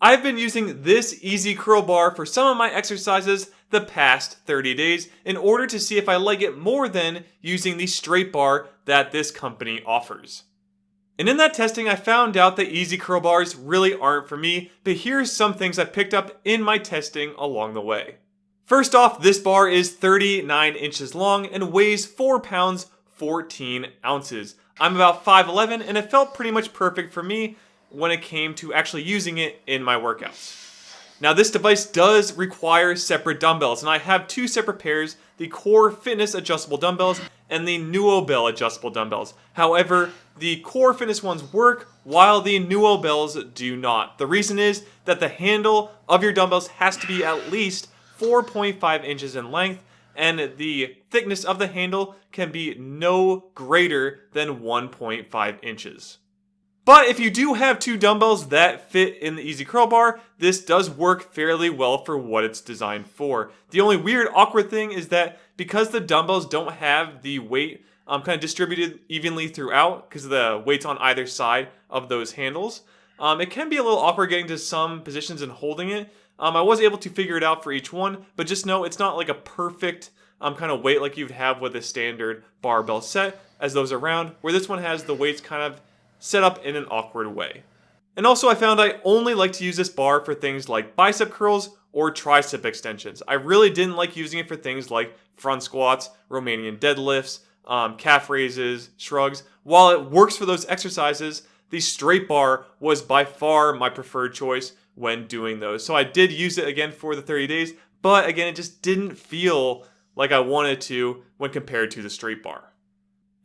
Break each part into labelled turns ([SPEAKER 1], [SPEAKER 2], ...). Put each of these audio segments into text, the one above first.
[SPEAKER 1] I've been using this easy curl bar for some of my exercises the past 30 days in order to see if I like it more than using the straight bar that this company offers. And in that testing, I found out that easy curl bars really aren't for me, but here's some things I picked up in my testing along the way. First off, this bar is 39 inches long and weighs 4 pounds 14 ounces. I'm about 5'11", and it felt pretty much perfect for me when it came to actually using it in my workouts. Now this device does require separate dumbbells, and I have two separate pairs, the Core Fitness adjustable dumbbells and the Nuobell adjustable dumbbells. However, the Core Fitness ones work while the Nuobells do not. The reason is that the handle of your dumbbells has to be at least 4.5 inches in length, and the thickness of the handle can be no greater than 1.5 inches. But if you do have two dumbbells that fit in the easy curl bar, this does work fairly well for what it's designed for. The only weird, awkward thing is that because the dumbbells don't have the weight kind of distributed evenly throughout, because of the weights on either side of those handles, it can be a little awkward getting to some positions and holding it. I was able to figure it out for each one, but just know it's not like a perfect kind of weight like you'd have with a standard barbell set as those around, where this one has the weights kind of set up in an awkward way. And also I found I only like to use this bar for things like bicep curls or tricep extensions. I really didn't like using it for things like front squats, Romanian deadlifts, calf raises, shrugs. While it works for those exercises, the straight bar was by far my preferred choice when doing those. So I did use it again for the 30 days, but again, it just didn't feel like I wanted to when compared to the straight bar.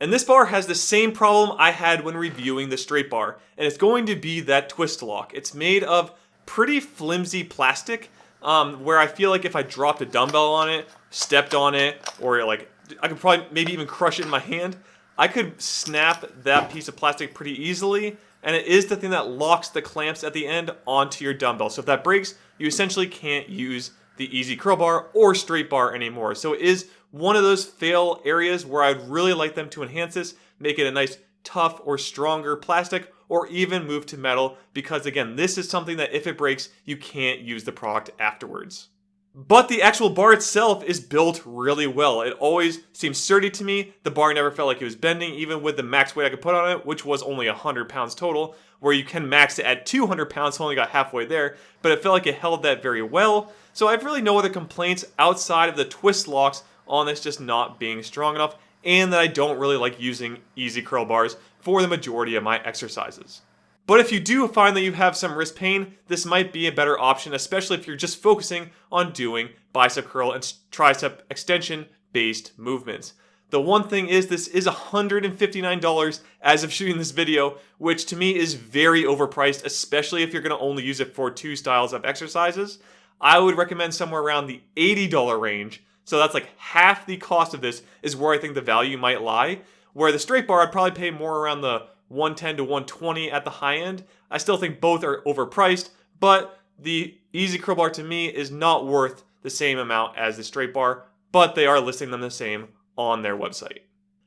[SPEAKER 1] And this bar has the same problem I had when reviewing the straight bar, and it's going to be that twist lock. It's made of pretty flimsy plastic, where I feel like if I dropped a dumbbell on it, stepped on it, or like I could probably maybe even crush it in my hand, I could snap that piece of plastic pretty easily, and it is the thing that locks the clamps at the end onto your dumbbell. So if that breaks, you essentially can't use the easy curl bar or straight bar anymore. So it is one of those fail areas where I'd really like them to enhance this, make it a nice tough or stronger plastic, or even move to metal, because again, this is something that if it breaks, you can't use the product afterwards. But the actual bar itself is built really well. It always seems sturdy to me. The bar never felt like it was bending, even with the max weight I could put on it, which was only 100 pounds total, where you can max it at 200 pounds, so I only got halfway there, but it felt like it held that very well. So I have really no other complaints outside of the twist locks on this just not being strong enough, and that I don't really like using easy curl bars for the majority of my exercises. But if you do find that you have some wrist pain, this might be a better option, especially if you're just focusing on doing bicep curl and tricep extension based movements. The one thing is, this is $159 as of shooting this video, which to me is very overpriced, especially if you're going to only use it for two styles of exercises. I would recommend somewhere around the $80 range. So that's like half the cost of this is where I think the value might lie. Where the straight bar, I'd probably pay more around the $110 to $120 at the high end. I still think both are overpriced, but the easy curl bar to me is not worth the same amount as the straight bar, but they are listing them the same on their website.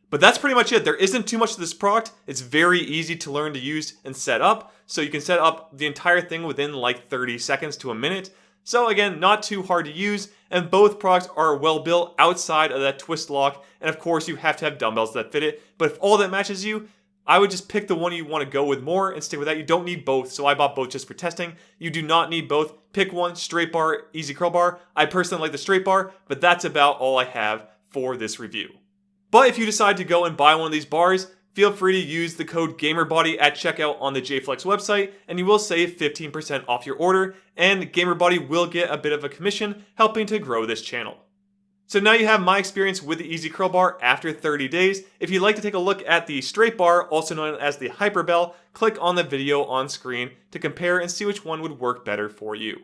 [SPEAKER 1] But that's pretty much it. There isn't too much to this product. It's very easy to learn to use and set up. So you can set up the entire thing within like 30 seconds to a minute. So again, not too hard to use, and both products are well built outside of that twist lock, and of course you have to have dumbbells that fit it, but if all that matches you, I would just pick the one you want to go with more and stick with that. You don't need both, so I bought both just for testing. You do not need both. Pick one, straight bar, easy curl bar. I personally like the straight bar, but that's about all I have for this review. But if you decide to go and buy one of these bars, feel free to use the code GamerBody at checkout on the Jayflex website, and you will save 15% off your order, and GamerBody will get a bit of a commission helping to grow this channel. So now you have my experience with the Easy Curl Bar after 30 days. If you'd like to take a look at the straight bar, also known as the Hyperbell, click on the video on screen to compare and see which one would work better for you.